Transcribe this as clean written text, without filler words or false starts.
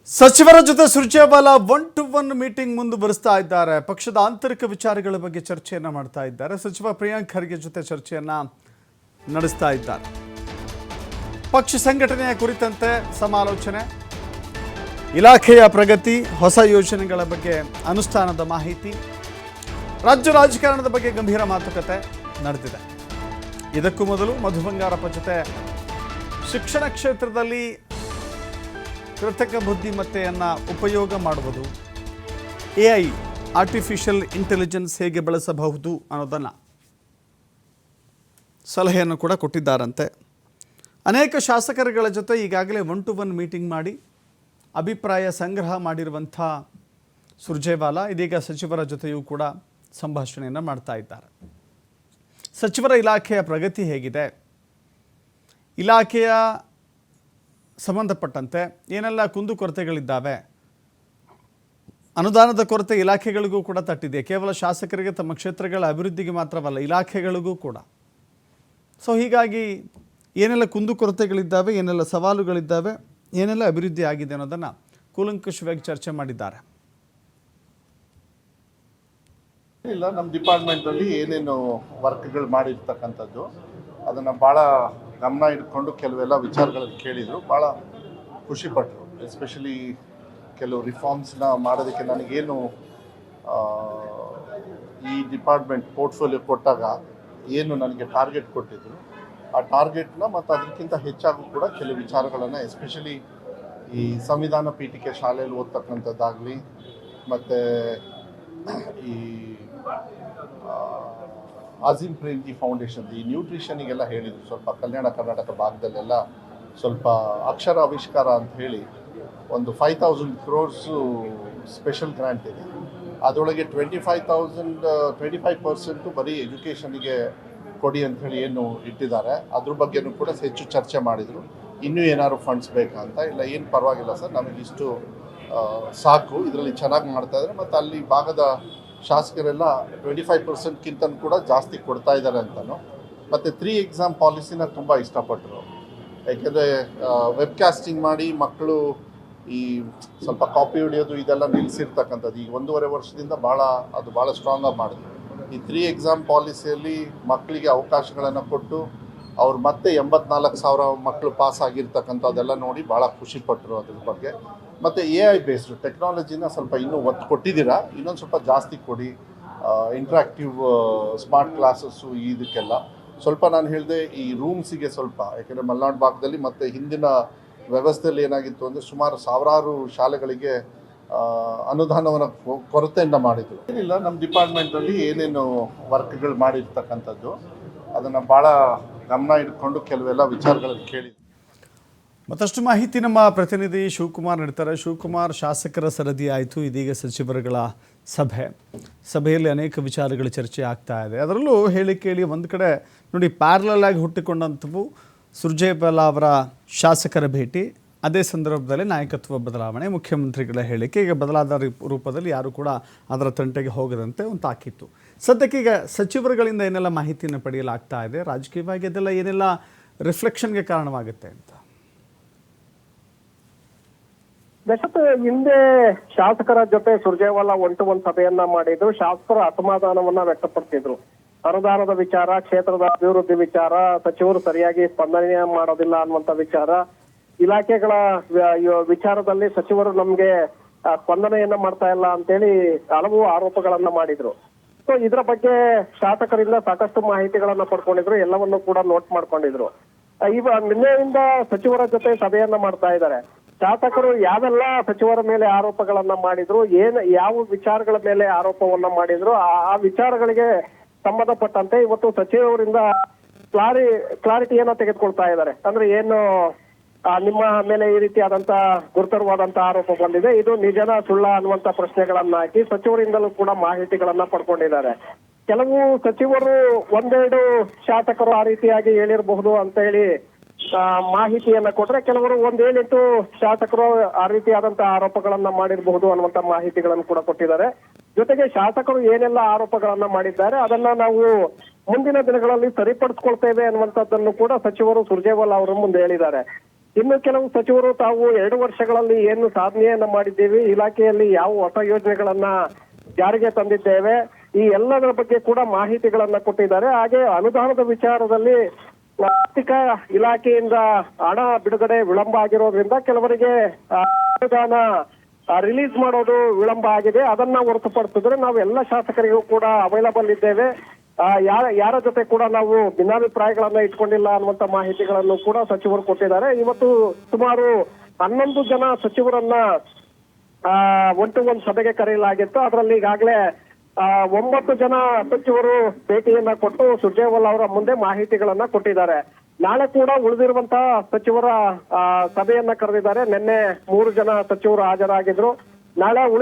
ಸಚಿವರ ಜೊತೆ Surjewala 1-to-1 meeting ಮುಂದುವರಿಸ್ತಾ ಇದ್ದಾರೆ. ಪಕ್ಷದ ಆಂತರಿಕ ವಿಚಾರಗಳ ಬಗ್ಗೆ ಚರ್ಚೆಯನ್ನ ಮಾಡ್ತಾ ಇದ್ದಾರೆ. ಸಚಿವ ಪ್ರಿಯಾಂಕ್ ಖರ್ಗೆ ಜೊತೆ ಚರ್ಚೆಯನ್ನ ನಡೆಸ್ತಾ ಇದ್ದಾರೆ. ಪಕ್ಷ ಸಂಘಟನೆಯ ಕುರಿತಂತೆ ಸಮಾಲೋಚನೆ, ಇಲಾಖೆಯ ಪ್ರಗತಿ, ಹೊಸ ಯೋಜನೆಗಳ ಬಗ್ಗೆ ಅನುಷ್ಠಾನದ ಮಾಹಿತಿ, ರಾಜ್ಯ ರಾಜಕಾರಣದ ಬಗ್ಗೆ ಗಂಭೀರ ಮಾತುಕತೆ ನಡೆದಿದೆ. ಇದಕ್ಕೂ ಮೊದಲು ಮಧು ಬಂಗಾರಪ್ಪ ಜೊತೆ ಶಿಕ್ಷಣ ಕ್ಷೇತ್ರದಲ್ಲಿ ಕೃತಕ ಬುದ್ಧಿಮತ್ತೆಯನ್ನು ಉಪಯೋಗ ಮಾಡುವುದು, AI ಆರ್ಟಿಫಿಷಿಯಲ್ ಇಂಟೆಲಿಜೆನ್ಸ್ ಹೇಗೆ ಬಳಸಬಹುದು ಅನ್ನೋದನ್ನು ಸಲಹೆಯನ್ನು ಕೂಡ ಕೊಟ್ಟಿದ್ದಾರಂತೆ. ಅನೇಕ ಶಾಸಕರುಗಳ ಜೊತೆ ಈಗಾಗಲೇ 1-to-1 ಮೀಟಿಂಗ್ ಮಾಡಿ ಅಭಿಪ್ರಾಯ ಸಂಗ್ರಹ ಮಾಡಿರುವಂಥ ಸುರ್ಜೇವಾಲಾ ಇದೀಗ ಸಚಿವರ ಜೊತೆಯೂ ಕೂಡ ಸಂಭಾಷಣೆಯನ್ನು ಮಾಡ್ತಾ ಇದ್ದಾರೆ. ಸಚಿವರ ಇಲಾಖೆಯ ಪ್ರಗತಿ ಹೇಗಿದೆ, ಇಲಾಖೆಯ ಸಂಬಂಧಪಟ್ಟಂತೆ ಏನೆಲ್ಲ ಕುಂದುಕೊರತೆಗಳಿದ್ದಾವೆ, ಅನುದಾನದ ಕೊರತೆ ಇಲಾಖೆಗಳಿಗೂ ಕೂಡ ತಟ್ಟಿದೆ. ಕೇವಲ ಶಾಸಕರಿಗೆ ತಮ್ಮ ಕ್ಷೇತ್ರಗಳ ಅಭಿವೃದ್ಧಿಗೆ ಮಾತ್ರವಲ್ಲ, ಇಲಾಖೆಗಳಿಗೂ ಕೂಡ. ಸೊ ಹೀಗಾಗಿ ಏನೆಲ್ಲ ಕುಂದುಕೊರತೆಗಳಿದ್ದಾವೆ, ಏನೆಲ್ಲ ಸವಾಲುಗಳಿದ್ದಾವೆ, ಏನೆಲ್ಲ ಅಭಿವೃದ್ಧಿ ಆಗಿದೆ ಅನ್ನೋದನ್ನು ಕೂಲಂಕಷವಾಗಿ ಚರ್ಚೆ ಮಾಡಿದ್ದಾರೆ. ಇಲ್ಲ, ನಮ್ಮ ಡಿಪಾರ್ಟ್ಮೆಂಟಲ್ಲಿ ಏನೇನು ವರ್ಕ್ಗಳು ಮಾಡಿರ್ತಕ್ಕಂಥದ್ದು ಅದನ್ನು ಭಾಳ ಗಮನ ಇಟ್ಕೊಂಡು ಕೆಲವೆಲ್ಲ ವಿಚಾರಗಳನ್ನು ಕೇಳಿದರು. ಭಾಳ ಖುಷಿಪಟ್ಟರು. ಎಸ್ಪೆಷಲಿ ಕೆಲವು ರಿಫಾರ್ಮ್ಸ್ನ ಮಾಡೋದಕ್ಕೆ ನನಗೇನು ಈ ಡಿಪಾರ್ಟ್ಮೆಂಟ್ ಪೋರ್ಟ್ಫೋಲಿಯೋ ಕೊಟ್ಟಾಗ ಏನು ನನಗೆ ಟಾರ್ಗೆಟ್ ಕೊಟ್ಟಿದ್ದರು, ಆ ಟಾರ್ಗೆಟ್ನ ಮತ್ತು ಅದಕ್ಕಿಂತ ಹೆಚ್ಚಾಗೂ ಕೂಡ ಕೆಲವು ವಿಚಾರಗಳನ್ನು ಎಸ್ಪೆಷಲಿ ಈ ಸಂವಿಧಾನ ಪೀಠಿಕೆ ಶಾಲೆಯಲ್ಲಿ ಓದ್ತಕ್ಕಂಥದ್ದಾಗಲಿ ಮತ್ತು ಈ ಆಜಿಮ್ ಪ್ರೇಮ್ಜಿ ಫೌಂಡೇಶನ್ ಈ ನ್ಯೂಟ್ರಿಷನಿಗೆಲ್ಲ ಹೇಳಿದರು. ಸ್ವಲ್ಪ ಕಲ್ಯಾಣ ಕರ್ನಾಟಕ ಭಾಗದಲ್ಲೆಲ್ಲ ಸ್ವಲ್ಪ ಅಕ್ಷರ ಆವಿಷ್ಕಾರ ಅಂತ ಹೇಳಿ ಒಂದು 5,000 crores ಸ್ಪೆಷಲ್ ಗ್ರ್ಯಾಂಟ್ ಇದೆ. ಅದರೊಳಗೆ 25% ಬರೀ ಎಜುಕೇಷನಿಗೆ ಕೊಡಿ ಅಂಥೇಳಿ ಏನು ಇಟ್ಟಿದ್ದಾರೆ, ಅದ್ರ ಬಗ್ಗೆನೂ ಕೂಡ ಹೆಚ್ಚು ಚರ್ಚೆ ಮಾಡಿದರು. ಇನ್ನೂ ಏನಾದ್ರು ಫಂಡ್ಸ್ ಬೇಕಾ ಅಂತ. ಇಲ್ಲ, ಏನು ಪರವಾಗಿಲ್ಲ ಸರ್, ನಮಗಿಷ್ಟು ಸಾಕು, ಇದರಲ್ಲಿ ಚೆನ್ನಾಗಿ ಮಾಡ್ತಾಯಿದ್ದಾರೆ. ಮತ್ತು ಅಲ್ಲಿ ಭಾಗದ ಶಾಸಕರೆಲ್ಲ 25%ಕ್ಕಿಂತ ಕೂಡ ಜಾಸ್ತಿ ಕೊಡ್ತಾ ಇದ್ದಾರೆ ಅಂತಲೂ. ಮತ್ತು 3 ಎಕ್ಸಾಮ್ ಪಾಲಿಸಿನ ತುಂಬ ಇಷ್ಟಪಟ್ಟರು. ಯಾಕೆಂದರೆ ವೆಬ್ಕಾಸ್ಟಿಂಗ್ ಮಾಡಿ ಮಕ್ಕಳು ಈ ಸ್ವಲ್ಪ ಕಾಪಿ ಹೊಡೆಯೋದು ಇದೆಲ್ಲ ನಿಲ್ಲಿಸಿರ್ತಕ್ಕಂಥದ್ದು ಈಗ 1.5 ವರ್ಷದಿಂದ ಅದು ಭಾಳ ಸ್ಟ್ರಾಂಗಾಗಿ ಮಾಡಿದ್ರು. ಈ 3 ಎಕ್ಸಾಮ್ ಪಾಲಿಸಿಯಲ್ಲಿ ಮಕ್ಕಳಿಗೆ ಅವಕಾಶಗಳನ್ನು ಕೊಟ್ಟು ಅವ್ರು ಮತ್ತೆ 84,000 ಮಕ್ಕಳು ಪಾಸ್ ಆಗಿರ್ತಕ್ಕಂಥದ್ದೆಲ್ಲ ನೋಡಿ ಭಾಳ ಖುಷಿಪಟ್ಟರು ಅದ್ರ ಬಗ್ಗೆ. ಮತ್ತು AI ಬೇಸ್ಡು ಟೆಕ್ನಾಲಜಿನ ಸ್ವಲ್ಪ ಇನ್ನೂ ಒತ್ತು ಕೊಟ್ಟಿದ್ದೀರಾ, ಇನ್ನೊಂದು ಸ್ವಲ್ಪ ಜಾಸ್ತಿ ಕೊಡಿ. ಇಂಟ್ರಾಕ್ಟಿವ್ ಸ್ಮಾರ್ಟ್ ಕ್ಲಾಸಸ್ಸು ಇದಕ್ಕೆಲ್ಲ ಸ್ವಲ್ಪ ನಾನು ಹೇಳಿದೆ. ಈ ರೂಮ್ಸಿಗೆ ಸ್ವಲ್ಪ, ಯಾಕೆಂದರೆ ಮಲೆನಾಡು ಭಾಗದಲ್ಲಿ ಮತ್ತು ಹಿಂದಿನ ವ್ಯವಸ್ಥೆಯಲ್ಲಿ ಏನಾಗಿತ್ತು ಅಂದರೆ ಸುಮಾರು ಸಾವಿರಾರು ಶಾಲೆಗಳಿಗೆ ಅನುದಾನವನ್ನು ಕೊರತೆಯಿಂದ ಮಾಡಿದರು. ಏನಿಲ್ಲ, ನಮ್ಮ ಡಿಪಾರ್ಟ್ಮೆಂಟಲ್ಲಿ ಏನೇನು ವರ್ಕ್ಗಳು ಮಾಡಿರ್ತಕ್ಕಂಥದ್ದು ಅದನ್ನು ಭಾಳ ಗಮನ ಇಟ್ಕೊಂಡು ಕೆಲವೆಲ್ಲ ವಿಚಾರಗಳನ್ನು ಕೇಳಿದ್ವಿ. ಮತ್ತಷ್ಟು ಮಾಹಿತಿ ನಮ್ಮ ಪ್ರತಿನಿಧಿ ಶಿವಕುಮಾರ್ ನೀಡ್ತಾರೆ. ಶಿವಕುಮಾರ್, ಶಾಸಕರ ಸರದಿ ಆಯಿತು, ಇದೀಗ ಸಚಿವರುಗಳ ಸಭೆಯಲ್ಲಿ ಅನೇಕ ವಿಚಾರಗಳ ಚರ್ಚೆ ಆಗ್ತಾ ಇದೆ. ಅದರಲ್ಲೂ ಕೇಳಿ ಒಂದು ಕಡೆ ನೋಡಿ, ಪ್ಯಾರಲಲ್ ಆಗಿ ಹುಟ್ಟಿಕೊಂಡಂಥವು ಸುರ್ಜೇವಾಲಾ ಅವರ ಶಾಸಕರ ಭೇಟಿ, ಅದೇ ಸಂದರ್ಭದಲ್ಲಿ ನಾಯಕತ್ವ ಬದಲಾವಣೆ, ಮುಖ್ಯಮಂತ್ರಿಗಳ ಹೇಳಿಕೆ, ಈಗ ಬದಲಾದ ರೂಪದಲ್ಲಿ ಯಾರು ಕೂಡ ಅದರ ತಂಟೆಗೆ ಹೋಗದಂತೆ ಒಂದು ತಾಕೀತು. ಸದ್ಯಕ್ಕೆ ಈಗ ಸಚಿವರುಗಳಿಂದ ಏನೆಲ್ಲ ಮಾಹಿತಿಯನ್ನು ಪಡೆಯಲಾಗ್ತಾ ಇದೆ, ರಾಜಕೀಯವಾಗಿ ಅದೆಲ್ಲ ಏನೆಲ್ಲ ರಿಫ್ಲೆಕ್ಷನ್ಗೆ ಕಾರಣವಾಗುತ್ತೆ ಅಂತ? ದಶರಥ, ಹಿಂದೆ ಶಾಸಕರ ಜೊತೆ ಸುರ್ಜೇವಾಲಾ 1-to-1 ಸಭೆಯನ್ನ ಮಾಡಿದ್ರು. ಶಾಸಕರು ಅಸಮಾಧಾನವನ್ನ ವ್ಯಕ್ತಪಡಿಸಿದ್ರು. ಅನುದಾನದ ವಿಚಾರ, ಕ್ಷೇತ್ರದ ಅಭಿವೃದ್ಧಿ ವಿಚಾರ, ಸಚಿವರು ಸರಿಯಾಗಿ ಸ್ಪಂದನೆ ಮಾಡೋದಿಲ್ಲ ಅನ್ನುವಂತ ವಿಚಾರ, ಇಲಾಖೆಗಳ ವಿಚಾರದಲ್ಲಿ ಸಚಿವರು ನಮ್ಗೆ ಸ್ಪಂದನೆಯನ್ನ ಮಾಡ್ತಾ ಇಲ್ಲ ಅಂತೇಳಿ ಹಲವು ಆರೋಪಗಳನ್ನ ಮಾಡಿದ್ರು. ಸೊ ಇದರ ಬಗ್ಗೆ ಶಾಸಕರಿಂದ ಸಾಕಷ್ಟು ಮಾಹಿತಿಗಳನ್ನ ಪಡ್ಕೊಂಡಿದ್ರು, ಎಲ್ಲವನ್ನು ಕೂಡ ನೋಟ್ ಮಾಡ್ಕೊಂಡಿದ್ರು. ನಿನ್ನೆಯಿಂದ ಸಚಿವರ ಜೊತೆ ಸಭೆಯನ್ನ ಮಾಡ್ತಾ ಇದ್ದಾರೆ. ಶಾಸಕರು ಯಾವೆಲ್ಲ ಸಚಿವರ ಮೇಲೆ ಆರೋಪಗಳನ್ನ ಮಾಡಿದ್ರು, ಯಾವ ವಿಚಾರಗಳ ಮೇಲೆ ಆರೋಪವನ್ನ ಮಾಡಿದ್ರು, ಆ ವಿಚಾರಗಳಿಗೆ ಸಂಬಂಧಪಟ್ಟಂತೆ ಇವತ್ತು ಸಚಿವರಿಂದ ಕ್ಲಾರಿಟಿಯನ್ನ ತೆಗೆದುಕೊಳ್ತಾ ಇದ್ದಾರೆ. ಅಂದ್ರೆ ಏನು ನಿಮ್ಮ ಮೇಲೆ ಈ ರೀತಿಯಾದಂತ ಗುರುತರವಾದಂತ ಆರೋಪ ಬಂದಿದೆ, ಇದು ನಿಜನ ಸುಳ್ಳ ಅನ್ನುವಂತ ಪ್ರಶ್ನೆಗಳನ್ನ ಹಾಕಿ ಸಚಿವರಿಂದಲೂ ಕೂಡ ಮಾಹಿತಿಗಳನ್ನ ಪಡ್ಕೊಂಡಿದ್ದಾರೆ. ಕೆಲವು ಸಚಿವರು 1-2 ಶಾಸಕರು ಆ ರೀತಿಯಾಗಿ ಹೇಳಿರಬಹುದು ಅಂತ ಹೇಳಿ ಮಾಹಿತಿಯನ್ನ ಕೊಟ್ರೆ, ಕೆಲವರು 1-7 ಶಾಸಕರು ಆ ರೀತಿಯಾದಂತಹ ಆರೋಪಗಳನ್ನ ಮಾಡಿರಬಹುದು ಅನ್ನುವಂತ ಮಾಹಿತಿಗಳನ್ನು ಕೂಡ ಕೊಟ್ಟಿದ್ದಾರೆ. ಜೊತೆಗೆ ಶಾಸಕರು ಏನೆಲ್ಲ ಆರೋಪಗಳನ್ನ ಮಾಡಿದ್ದಾರೆ ಅದನ್ನ ನಾವು ಮುಂದಿನ ದಿನಗಳಲ್ಲಿ ಸರಿಪಡಿಸ್ಕೊಳ್ತೇವೆ ಅನ್ನುವಂಥದ್ದನ್ನು ಕೂಡ ಸಚಿವರು ಸುರ್ಜೇವಾಲಾ ಅವರ ಮುಂದೆ ಹೇಳಿದ್ದಾರೆ. ಇನ್ನು ಕೆಲವು ಸಚಿವರು ತಾವು 2 ವರ್ಷಗಳಲ್ಲಿ ಏನು ಸಾಧನೆಯನ್ನ ಮಾಡಿದ್ದೀವಿ, ಇಲಾಖೆಯಲ್ಲಿ ಯಾವ ಹೊಸ ಯೋಜನೆಗಳನ್ನ ಜಾರಿಗೆ ತಂದಿದ್ದೇವೆ, ಈ ಎಲ್ಲದರ ಬಗ್ಗೆ ಕೂಡ ಮಾಹಿತಿಗಳನ್ನ ಕೊಟ್ಟಿದ್ದಾರೆ. ಹಾಗೆ ಅನುದಾನದ ವಿಚಾರದಲ್ಲಿ ಆರ್ಥಿಕ ಇಲಾಖೆಯಿಂದ ಹಣ ಬಿಡುಗಡೆ ವಿಳಂಬ ಆಗಿರೋದ್ರಿಂದ ಕೆಲವರಿಗೆ ಅನುದಾನ ರಿಲೀಸ್ ಮಾಡೋದು ವಿಳಂಬ ಆಗಿದೆ. ಅದನ್ನ ಹೊರತುಪಡಿಸಿದ್ರೆ ನಾವು ಎಲ್ಲ ಶಾಸಕರಿಗೂ ಕೂಡ ಅವೈಲಬಲ್ ಇದ್ದೇವೆ. ಯಾರ ಜೊತೆ ಕೂಡ ನಾವು ಭಿನ್ನಾಭಿಪ್ರಾಯಗಳನ್ನ ಇಟ್ಕೊಂಡಿಲ್ಲ ಅನ್ನುವಂತ ಮಾಹಿತಿಗಳನ್ನು ಕೂಡ ಸಚಿವರು ಕೊಟ್ಟಿದ್ದಾರೆ. ಇವತ್ತು ಸುಮಾರು 11 ಜನ ಸಚಿವರನ್ನ 1-to-1 ಸಭೆಗೆ ಕರೆಯಲಾಗಿತ್ತು. ಅದರಲ್ಲಿ ಈಗಾಗಲೇ 9 ಜನ ಸಚಿವರು ಭೇಟಿಯನ್ನ ಕೊಟ್ಟು ಸುರ್ಜೇವಾಲಾ ಅವರ ಮುಂದೆ ಮಾಹಿತಿಗಳನ್ನ ಕೊಟ್ಟಿದ್ದಾರೆ. ನಾಳೆ ಕೂಡ ಉಳಿದಿರುವಂತಹ ಸಚಿವರ ಸಭೆಯನ್ನ ಕರೆದಿದ್ದಾರೆ. ನಿನ್ನೆ 3 ಜನ ಸಚಿವರು ಹಾಜರಾಗಿದ್ರು. ನಾಳೆ